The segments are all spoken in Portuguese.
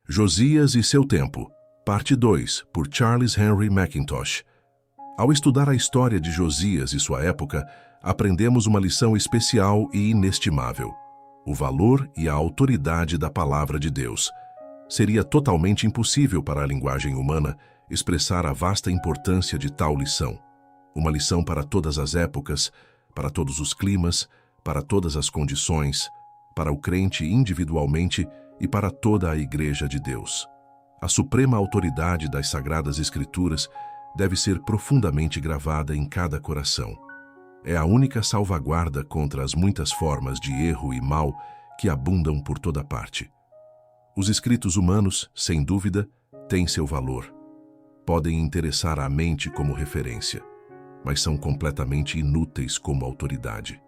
Josias e seu tempo, parte 2, por Charles Henry Mackintosh. Ao estudar a história de Josias e sua época, aprendemos uma lição especial e inestimável: o valor e a autoridade da palavra de Deus. Seria totalmente impossível para a linguagem humana expressar a vasta importância de tal lição. Uma lição para todas as épocas, para todos os climas, para todas as condições, para o crente individualmente e para toda a Igreja de Deus. A suprema autoridade das Sagradas Escrituras deve ser profundamente gravada em cada coração. É a única salvaguarda contra as muitas formas de erro e mal que abundam por toda parte. Os escritos humanos, sem dúvida, têm seu valor. Podem interessar à mente como referência, mas são completamente inúteis como autoridade.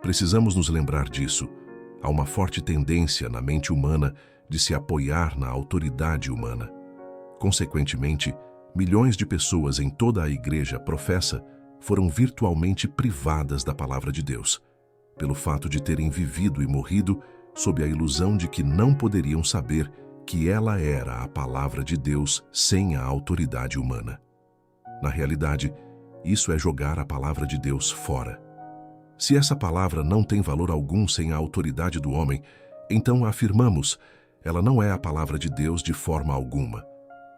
Precisamos nos lembrar disso. Há uma forte tendência na mente humana de se apoiar na autoridade humana. Consequentemente, milhões de pessoas em toda a Igreja professa foram virtualmente privadas da palavra de Deus, pelo fato de terem vivido e morrido sob a ilusão de que não poderiam saber que ela era a palavra de Deus sem a autoridade humana. Na realidade, isso é jogar a palavra de Deus fora. Se essa palavra não tem valor algum sem a autoridade do homem, então afirmamos, ela não é a palavra de Deus de forma alguma.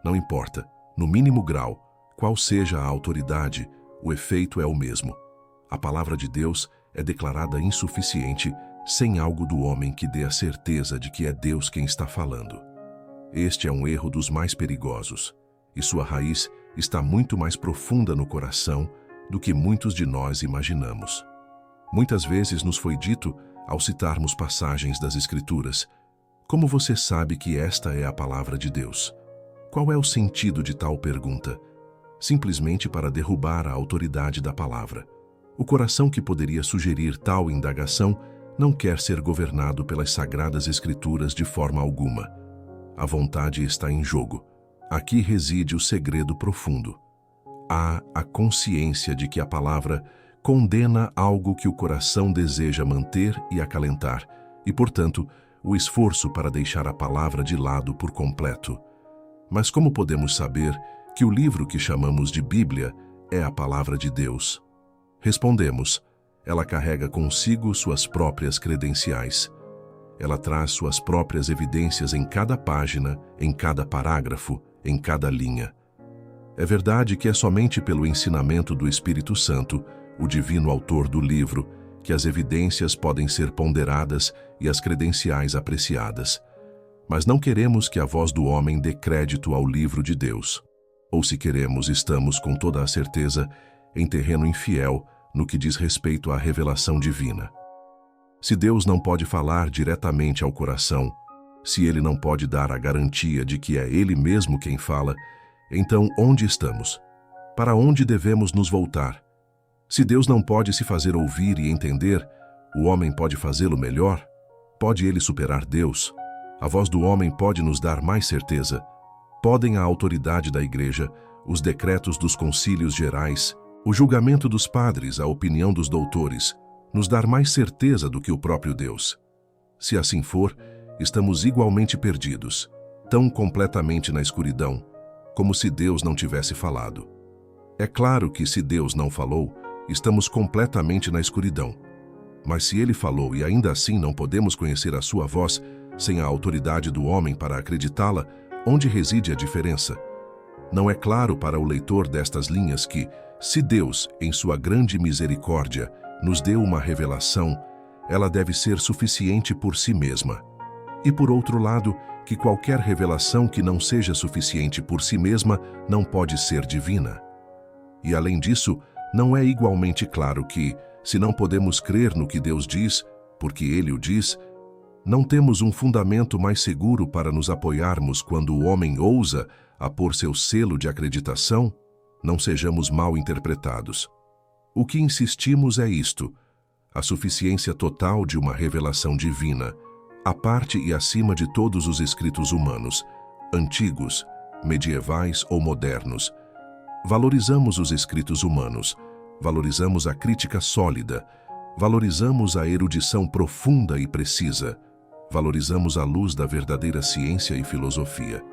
Não importa, no mínimo grau, qual seja a autoridade, o efeito é o mesmo. A palavra de Deus é declarada insuficiente sem algo do homem que dê a certeza de que é Deus quem está falando. Este é um erro dos mais perigosos, e sua raiz está muito mais profunda no coração do que muitos de nós imaginamos. Muitas vezes nos foi dito, ao citarmos passagens das Escrituras: como você sabe que esta é a palavra de Deus? Qual é o sentido de tal pergunta? Simplesmente para derrubar a autoridade da palavra. O coração que poderia sugerir tal indagação não quer ser governado pelas Sagradas Escrituras de forma alguma. A vontade está em jogo. Aqui reside o segredo profundo. Há a consciência de que a palavra condena algo que o coração deseja manter e acalentar, e, portanto, o esforço para deixar a palavra de lado por completo. Mas como podemos saber que o livro que chamamos de Bíblia é a palavra de Deus? Respondemos, ela carrega consigo suas próprias credenciais. Ela traz suas próprias evidências em cada página, em cada parágrafo, em cada linha. É verdade que é somente pelo ensinamento do Espírito Santo, o divino autor do livro, que as evidências podem ser ponderadas e as credenciais apreciadas. Mas não queremos que a voz do homem dê crédito ao livro de Deus. Ou se queremos, estamos com toda a certeza em terreno infiel no que diz respeito à revelação divina. Se Deus não pode falar diretamente ao coração, se Ele não pode dar a garantia de que é Ele mesmo quem fala, então onde estamos? Para onde devemos nos voltar? Se Deus não pode se fazer ouvir e entender, o homem pode fazê-lo melhor? Pode ele superar Deus? A voz do homem pode nos dar mais certeza? Podem a autoridade da Igreja, os decretos dos concílios gerais, o julgamento dos padres, a opinião dos doutores, nos dar mais certeza do que o próprio Deus? Se assim for, estamos igualmente perdidos, tão completamente na escuridão, como se Deus não tivesse falado. É claro que se Deus não falou, estamos completamente na escuridão. Mas se Ele falou e ainda assim não podemos conhecer a sua voz sem a autoridade do homem para acreditá-la, onde reside a diferença? Não é claro para o leitor destas linhas que, se Deus, em sua grande misericórdia, nos deu uma revelação, ela deve ser suficiente por si mesma. E por outro lado, que qualquer revelação que não seja suficiente por si mesma não pode ser divina. E além disso, não é igualmente claro que, se não podemos crer no que Deus diz, porque Ele o diz, não temos um fundamento mais seguro para nos apoiarmos quando o homem ousa a pôr seu selo de acreditação? Não sejamos mal interpretados. O que insistimos é isto: a suficiência total de uma revelação divina, à parte e acima de todos os escritos humanos, antigos, medievais ou modernos. Valorizamos os escritos humanos, valorizamos a crítica sólida, valorizamos a erudição profunda e precisa. Valorizamos a luz da verdadeira ciência e filosofia.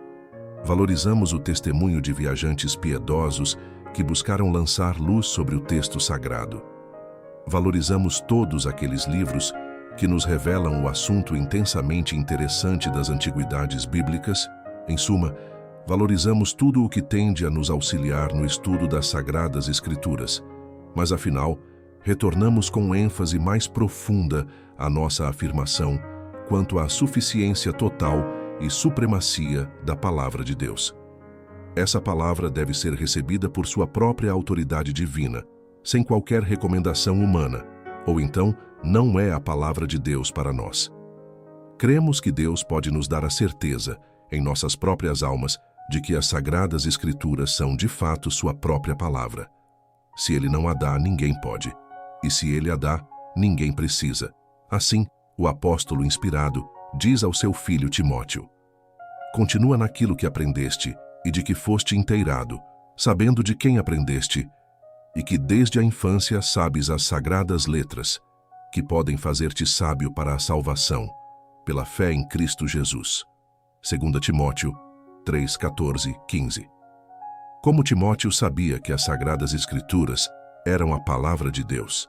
Valorizamos o testemunho de viajantes piedosos que buscaram lançar luz sobre o texto sagrado. Valorizamos todos aqueles livros que nos revelam o assunto intensamente interessante das antiguidades bíblicas. Em suma, valorizamos tudo o que tende a nos auxiliar no estudo das Sagradas Escrituras, mas afinal, retornamos com ênfase mais profunda à nossa afirmação quanto à suficiência total e supremacia da Palavra de Deus. Essa palavra deve ser recebida por sua própria autoridade divina, sem qualquer recomendação humana, ou então não é a Palavra de Deus para nós. Cremos que Deus pode nos dar a certeza, em nossas próprias almas, de que as Sagradas Escrituras são de fato sua própria palavra. Se Ele não a dá, ninguém pode. E se Ele a dá, ninguém precisa. Assim, o apóstolo inspirado diz ao seu filho Timóteo: continua naquilo que aprendeste e de que foste inteirado, sabendo de quem aprendeste, e que desde a infância sabes as sagradas letras, que podem fazer-te sábio para a salvação, pela fé em Cristo Jesus. 2 Timóteo 3, 14, 15. Como Timóteo sabia que as Sagradas Escrituras eram a palavra de Deus,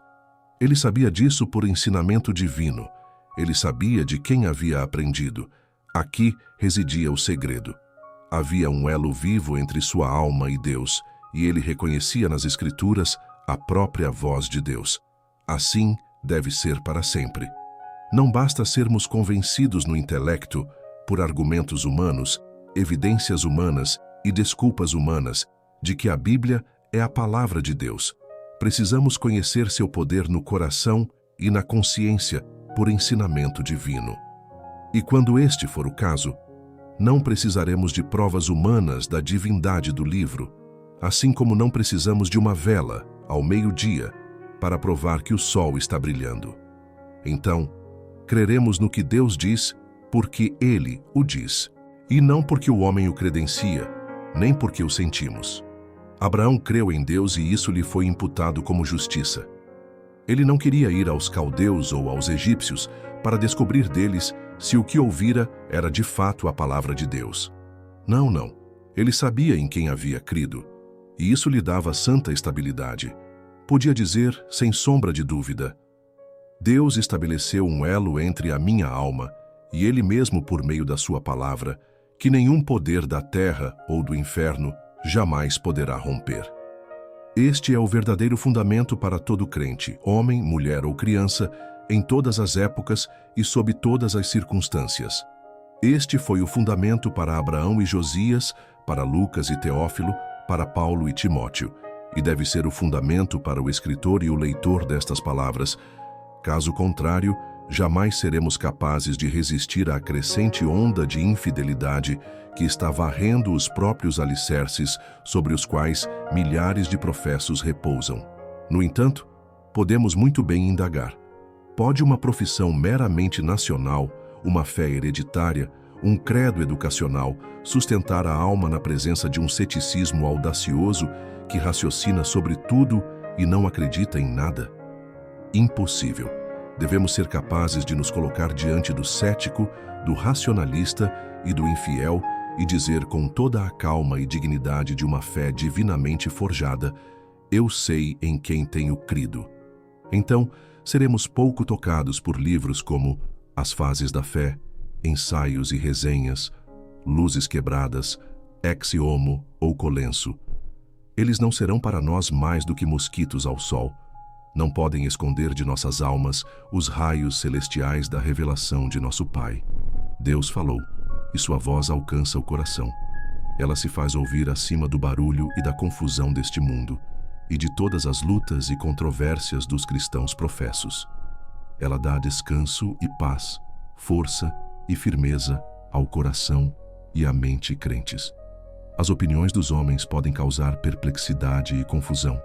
ele sabia disso por ensinamento divino. Ele sabia de quem havia aprendido. Aqui residia o segredo. Havia um elo vivo entre sua alma e Deus, e ele reconhecia nas Escrituras a própria voz de Deus. Assim deve ser para sempre. Não basta sermos convencidos no intelecto por argumentos humanos, evidências humanas e desculpas humanas de que a Bíblia é a palavra de Deus. Precisamos conhecer seu poder no coração e na consciência por ensinamento divino. E quando este for o caso, não precisaremos de provas humanas da divindade do livro, assim como não precisamos de uma vela, ao meio-dia, para provar que o sol está brilhando. Então, creremos no que Deus diz, porque Ele o diz, e não porque o homem o credencia, nem porque o sentimos. Abraão creu em Deus e isso lhe foi imputado como justiça. Ele não queria ir aos caldeus ou aos egípcios para descobrir deles se o que ouvira era de fato a palavra de Deus. Não. Ele sabia em quem havia crido, e isso lhe dava santa estabilidade. Podia dizer, sem sombra de dúvida: Deus estabeleceu um elo entre a minha alma e Ele mesmo por meio da sua palavra, que nenhum poder da terra ou do inferno jamais poderá romper. Este é o verdadeiro fundamento para todo crente, homem, mulher ou criança, em todas as épocas e sob todas as circunstâncias. Este foi o fundamento para Abraão e Josias, para Lucas e Teófilo, para Paulo e Timóteo, e deve ser o fundamento para o escritor e o leitor destas palavras. Caso contrário, jamais seremos capazes de resistir à crescente onda de infidelidade que está varrendo os próprios alicerces sobre os quais milhares de professos repousam. No entanto, podemos muito bem indagar: pode uma profissão meramente nacional, uma fé hereditária, um credo educacional sustentar a alma na presença de um ceticismo audacioso que raciocina sobre tudo e não acredita em nada? Impossível. Devemos ser capazes de nos colocar diante do cético, do racionalista e do infiel e dizer com toda a calma e dignidade de uma fé divinamente forjada: eu sei em quem tenho crido. Então, seremos pouco tocados por livros como As Fases da Fé, Ensaios e Resenhas, Luzes Quebradas, Ex Homo ou Colenso. Eles não serão para nós mais do que mosquitos ao sol. Não podem esconder de nossas almas os raios celestiais da revelação de nosso Pai. Deus falou, e sua voz alcança o coração. Ela se faz ouvir acima do barulho e da confusão deste mundo, e de todas as lutas e controvérsias dos cristãos professos. Ela dá descanso e paz, força e firmeza ao coração e à mente crentes. As opiniões dos homens podem causar perplexidade e confusão.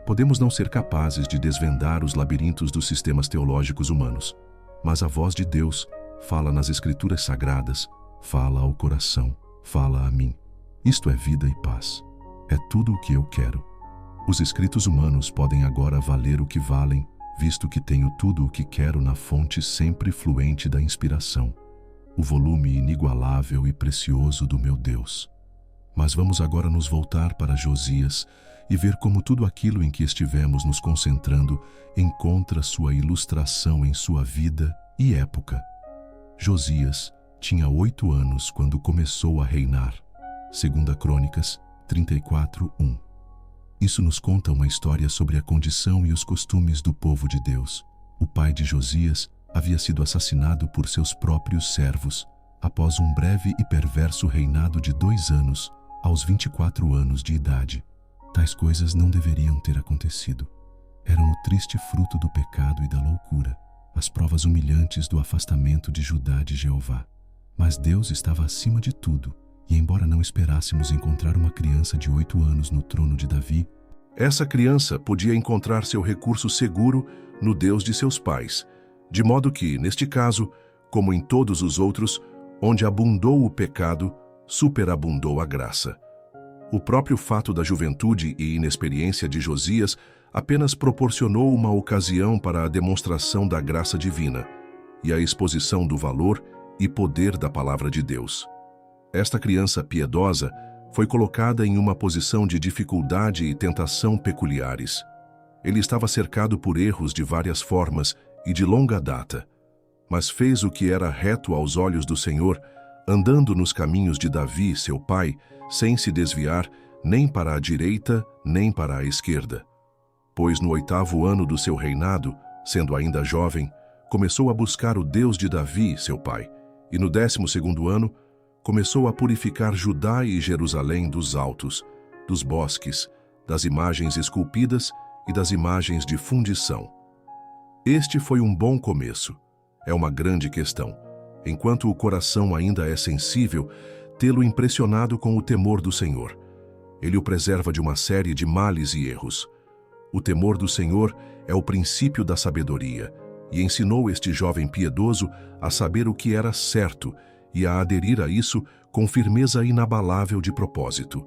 Podemos não ser capazes de desvendar os labirintos dos sistemas teológicos humanos, mas a voz de Deus fala nas Escrituras Sagradas, fala ao coração, fala a mim. Isto é vida e paz. É tudo o que eu quero. Os escritos humanos podem agora valer o que valem visto que tenho tudo o que quero na fonte sempre fluente da inspiração, o volume inigualável e precioso do meu Deus. Mas vamos agora nos voltar para Josias e ver como tudo aquilo em que estivemos nos concentrando encontra sua ilustração em sua vida e época. Josias tinha 8 anos quando começou a reinar. 2 Crônicas 34:1. Isso nos conta uma história sobre a condição e os costumes do povo de Deus. O pai de Josias havia sido assassinado por seus próprios servos após um breve e perverso reinado de 2 anos, aos 24 anos de idade. Tais coisas não deveriam ter acontecido. Eram o triste fruto do pecado e da loucura, as provas humilhantes do afastamento de Judá de Jeová. Mas Deus estava acima de tudo, e embora não esperássemos encontrar uma criança de 8 anos no trono de Davi, essa criança podia encontrar seu recurso seguro no Deus de seus pais, de modo que, neste caso, como em todos os outros, onde abundou o pecado, superabundou a graça. O próprio fato da juventude e inexperiência de Josias apenas proporcionou uma ocasião para a demonstração da graça divina e a exposição do valor e poder da palavra de Deus. Esta criança piedosa foi colocada em uma posição de dificuldade e tentação peculiares. Ele estava cercado por erros de várias formas e de longa data, mas fez o que era reto aos olhos do Senhor, andando nos caminhos de Davi, seu pai, sem se desviar nem para a direita nem para a esquerda. Pois no 8º ano do seu reinado, sendo ainda jovem, começou a buscar o Deus de Davi, seu pai, e no 12º ano, começou a purificar Judá e Jerusalém dos altos, dos bosques, das imagens esculpidas e das imagens de fundição. Este foi um bom começo. É uma grande questão, enquanto o coração ainda é sensível, tê-lo impressionado com o temor do Senhor. Ele o preserva de uma série de males e erros. O temor do Senhor é o princípio da sabedoria, e ensinou este jovem piedoso a saber o que era certo e a aderir a isso com firmeza inabalável de propósito.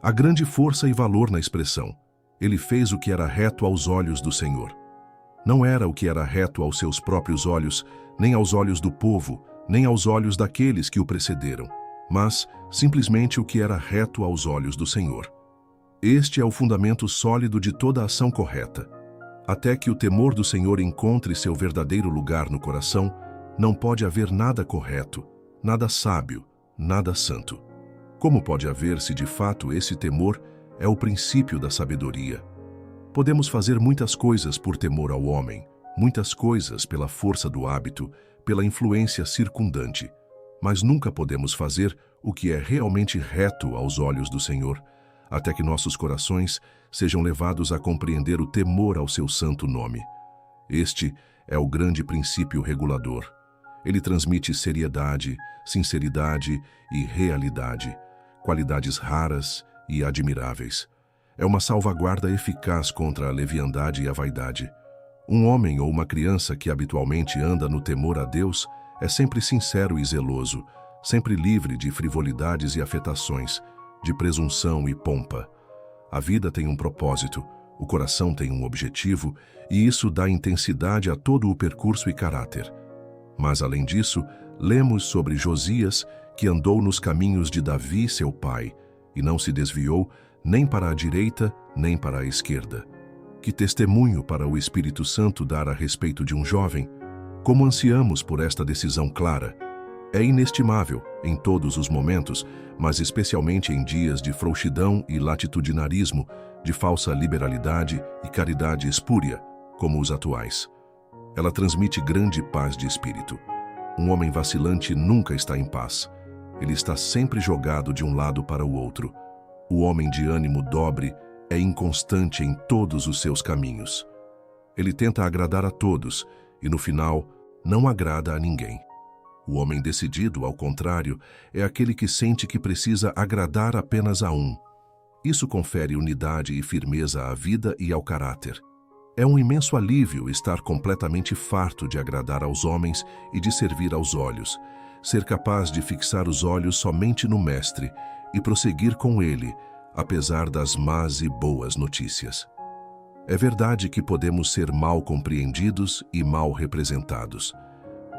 Há grande força e valor na expressão. Ele fez o que era reto aos olhos do Senhor. Não era o que era reto aos seus próprios olhos, nem aos olhos do povo, nem aos olhos daqueles que o precederam, mas simplesmente o que era reto aos olhos do Senhor. Este é o fundamento sólido de toda ação correta. Até que o temor do Senhor encontre seu verdadeiro lugar no coração, não pode haver nada correto, nada sábio, nada santo. Como pode haver se de fato esse temor é o princípio da sabedoria? Podemos fazer muitas coisas por temor ao homem, muitas coisas pela força do hábito, pela influência circundante, mas nunca podemos fazer o que é realmente reto aos olhos do Senhor, até que nossos corações sejam levados a compreender o temor ao seu santo nome. Este é o grande princípio regulador. Ele transmite seriedade, sinceridade e realidade, qualidades raras e admiráveis. É uma salvaguarda eficaz contra a leviandade e a vaidade. Um homem ou uma criança que habitualmente anda no temor a Deus é sempre sincero e zeloso, sempre livre de frivolidades e afetações, de presunção e pompa. A vida tem um propósito, o coração tem um objetivo, e isso dá intensidade a todo o percurso e caráter. Mas, além disso, lemos sobre Josias, que andou nos caminhos de Davi, seu pai, e não se desviou nem para a direita, nem para a esquerda. Que testemunho para o Espírito Santo dar a respeito de um jovem? Como ansiamos por esta decisão clara? É inestimável em todos os momentos, mas especialmente em dias de frouxidão e latitudinarismo, de falsa liberalidade e caridade espúria, como os atuais. Ela transmite grande paz de espírito. Um homem vacilante nunca está em paz. Ele está sempre jogado de um lado para o outro. O homem de ânimo dobre é inconstante em todos os seus caminhos. Ele tenta agradar a todos e, no final, não agrada a ninguém. O homem decidido, ao contrário, é aquele que sente que precisa agradar apenas a um. Isso confere unidade e firmeza à vida e ao caráter. É um imenso alívio estar completamente farto de agradar aos homens e de servir aos olhos, ser capaz de fixar os olhos somente no Mestre e prosseguir com ele, apesar das más e boas notícias. É verdade que podemos ser mal compreendidos e mal representados,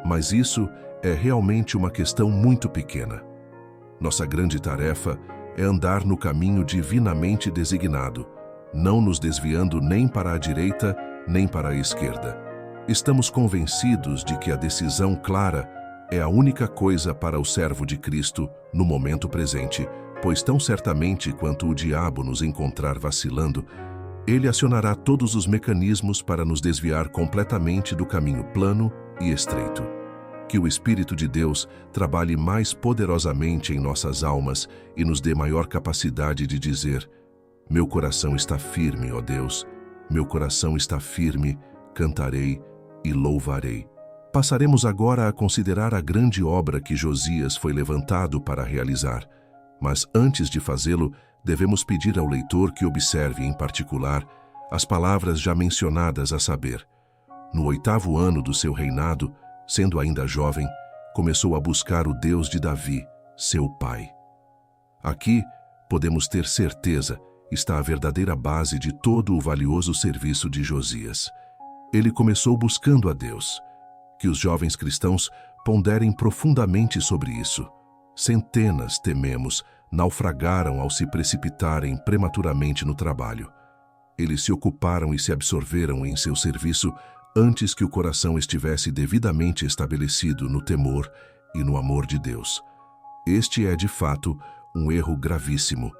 mas isso é realmente uma questão muito pequena. Nossa grande tarefa é andar no caminho divinamente designado, não nos desviando nem para a direita nem para a esquerda. Estamos convencidos de que a decisão clara é a única coisa para o servo de Cristo no momento presente, pois tão certamente quanto o diabo nos encontrar vacilando, ele acionará todos os mecanismos para nos desviar completamente do caminho plano e estreito. Que o Espírito de Deus trabalhe mais poderosamente em nossas almas e nos dê maior capacidade de dizer: meu coração está firme, ó Deus, meu coração está firme, cantarei e louvarei. Passaremos agora a considerar a grande obra que Josias foi levantado para realizar. Mas antes de fazê-lo, devemos pedir ao leitor que observe em particular as palavras já mencionadas, a saber: no 8º ano do seu reinado, sendo ainda jovem, começou a buscar o Deus de Davi, seu pai. Aqui, podemos ter certeza, está a verdadeira base de todo o valioso serviço de Josias. Ele começou buscando a Deus. Que os jovens cristãos ponderem profundamente sobre isso. Centenas, tememos, naufragaram ao se precipitarem prematuramente no trabalho. Eles se ocuparam e se absorveram em seu serviço antes que o coração estivesse devidamente estabelecido no temor e no amor de Deus. Este é, de fato, um erro gravíssimo,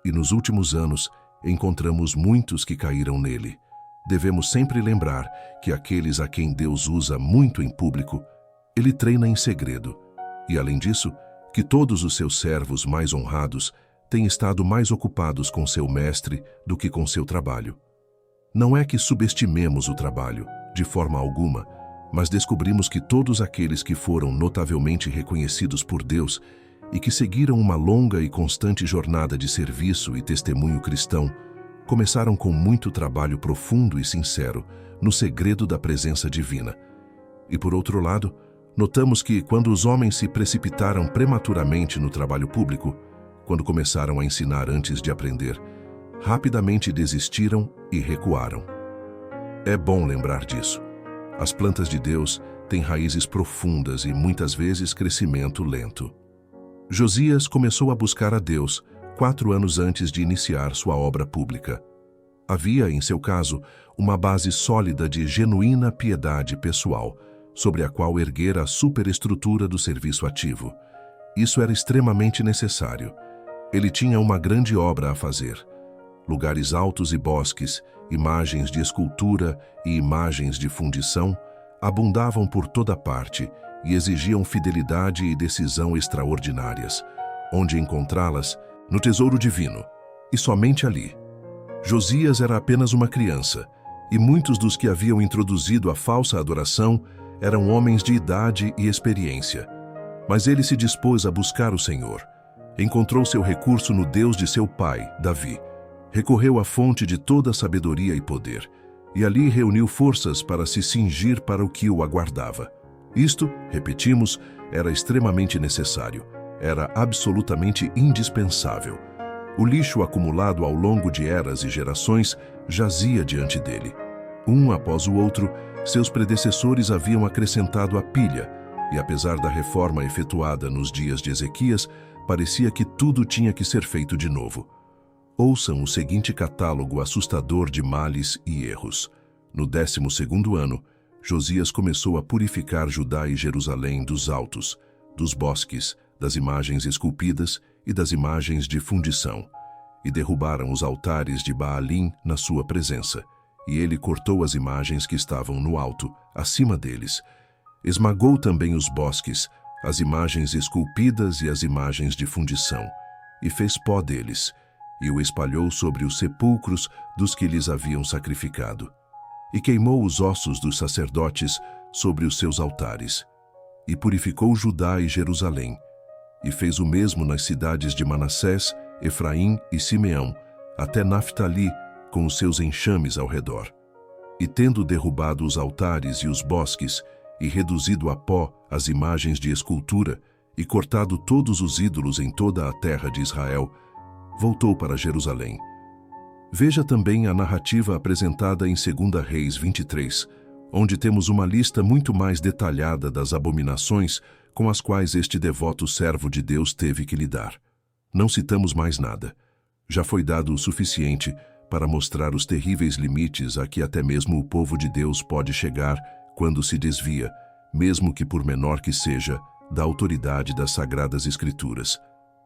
e nos últimos anos encontramos muitos que caíram nele. Devemos sempre lembrar que aqueles a quem Deus usa muito em público, Ele treina em segredo. E, além disso, que todos os seus servos mais honrados têm estado mais ocupados com seu mestre do que com seu trabalho. Não é que subestimemos o trabalho, de forma alguma, mas descobrimos que todos aqueles que foram notavelmente reconhecidos por Deus e que seguiram uma longa e constante jornada de serviço e testemunho cristão, começaram com muito trabalho profundo e sincero no segredo da presença divina. E por outro lado, notamos que quando os homens se precipitaram prematuramente no trabalho público, quando começaram a ensinar antes de aprender, rapidamente desistiram e recuaram. É bom lembrar disso. As plantas de Deus têm raízes profundas e muitas vezes crescimento lento. Josias começou a buscar a Deus 4 anos antes de iniciar sua obra pública. Havia, em seu caso, uma base sólida de genuína piedade pessoal, sobre a qual erguer a superestrutura do serviço ativo. Isso era extremamente necessário. Ele tinha uma grande obra a fazer. Lugares altos e bosques, imagens de escultura e imagens de fundição abundavam por toda parte e exigiam fidelidade e decisão extraordinárias. Onde encontrá-las? No tesouro divino, e somente ali. Josias era apenas uma criança, e muitos dos que haviam introduzido a falsa adoração eram homens de idade e experiência. Mas ele se dispôs a buscar o Senhor. Encontrou seu recurso no Deus de seu pai, Davi. Recorreu à fonte de toda sabedoria e poder, e ali reuniu forças para se cingir para o que o aguardava. Isto, repetimos, era extremamente necessário. Era absolutamente indispensável. O lixo acumulado ao longo de eras e gerações jazia diante dele. Um após o outro, seus predecessores haviam acrescentado a pilha, e apesar da reforma efetuada nos dias de Ezequias, parecia que tudo tinha que ser feito de novo. Ouçam o seguinte catálogo assustador de males e erros. No 12º ano, Josias começou a purificar Judá e Jerusalém dos altos, dos bosques, das imagens esculpidas e das imagens de fundição, e derrubaram os altares de Baalim na sua presença, e ele cortou as imagens que estavam no alto, acima deles. Esmagou também os bosques, as imagens esculpidas e as imagens de fundição, e fez pó deles, e o espalhou sobre os sepulcros dos que lhes haviam sacrificado, e queimou os ossos dos sacerdotes sobre os seus altares, e purificou Judá e Jerusalém, e fez o mesmo nas cidades de Manassés, Efraim e Simeão, até Naftali, com os seus enxames ao redor. E tendo derrubado os altares e os bosques, e reduzido a pó as imagens de escultura, e cortado todos os ídolos em toda a terra de Israel, voltou para Jerusalém. Veja também a narrativa apresentada em 2 Reis 23, onde temos uma lista muito mais detalhada das abominações com as quais este devoto servo de Deus teve que lidar. Não citamos mais nada. Já foi dado o suficiente para mostrar os terríveis limites a que até mesmo o povo de Deus pode chegar quando se desvia, mesmo que por menor que seja, da autoridade das Sagradas Escrituras.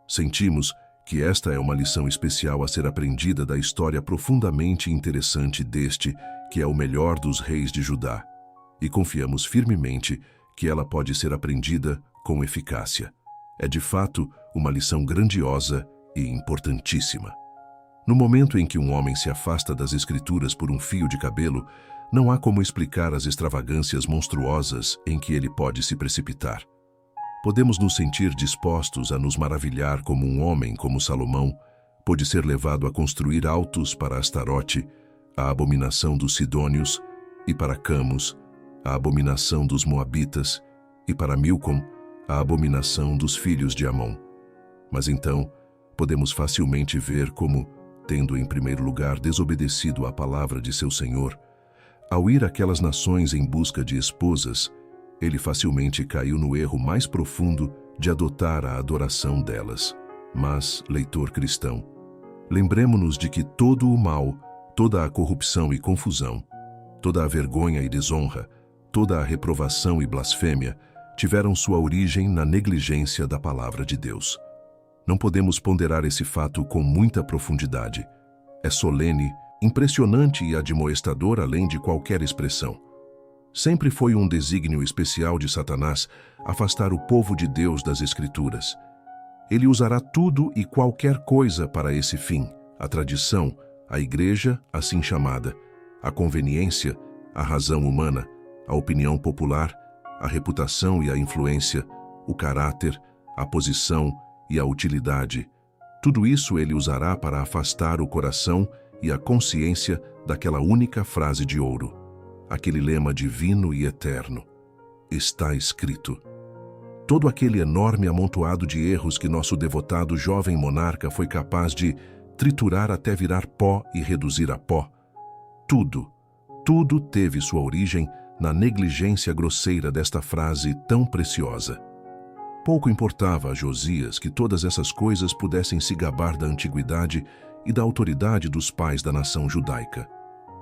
Sentimos que esta é uma lição especial a ser aprendida da história profundamente interessante deste, que é o melhor dos reis de Judá, e confiamos firmemente que ela pode ser aprendida com eficácia. É de fato uma lição grandiosa e importantíssima. No momento em que um homem se afasta das Escrituras por um fio de cabelo, não há como explicar as extravagâncias monstruosas em que ele pode se precipitar. Podemos nos sentir dispostos a nos maravilhar como um homem como Salomão pôde ser levado a construir altos para Astarote, a abominação dos Sidônios, e para Camus, a abominação dos Moabitas, e para Milcom, a abominação dos filhos de Amon. Mas então, podemos facilmente ver como, tendo em primeiro lugar desobedecido à palavra de seu Senhor, ao ir àquelas nações em busca de esposas, ele facilmente caiu no erro mais profundo de adotar a adoração delas. Mas, leitor cristão, lembremo-nos de que todo o mal, toda a corrupção e confusão, toda a vergonha e desonra, toda a reprovação e blasfêmia tiveram sua origem na negligência da palavra de Deus. Não podemos ponderar esse fato com muita profundidade. É solene, impressionante e admoestador além de qualquer expressão. Sempre foi um desígnio especial de Satanás afastar o povo de Deus das Escrituras. Ele usará tudo e qualquer coisa para esse fim: a tradição, a igreja, assim chamada, a conveniência, a razão humana, a opinião popular, a reputação e a influência, o caráter, a posição e a utilidade. Tudo isso ele usará para afastar o coração e a consciência daquela única frase de ouro, aquele lema divino e eterno: está escrito. Todo aquele enorme amontoado de erros que nosso devotado jovem monarca foi capaz de triturar até virar pó e reduzir a pó. Tudo teve sua origem na negligência grosseira desta frase tão preciosa. Pouco importava a Josias que todas essas coisas pudessem se gabar da antiguidade e da autoridade dos pais da nação judaica.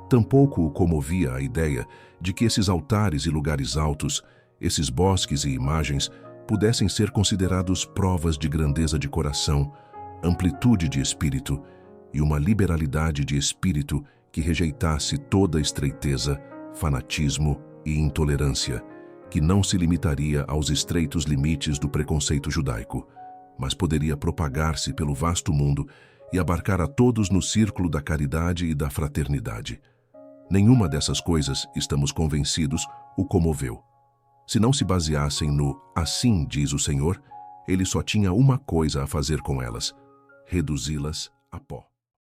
Tampouco o comovia a ideia de que esses altares e lugares altos, esses bosques e imagens, pudessem ser considerados provas de grandeza de coração, amplitude de espírito e uma liberalidade de espírito que rejeitasse toda estreiteza, fanatismo e intolerância, que não se limitaria aos estreitos limites do preconceito judaico, mas poderia propagar-se pelo vasto mundo e abarcar a todos no círculo da caridade e da fraternidade. Nenhuma dessas coisas, estamos convencidos, o comoveu. Se não se baseassem no "assim diz o Senhor", ele só tinha uma coisa a fazer com elas: reduzi-las a pó.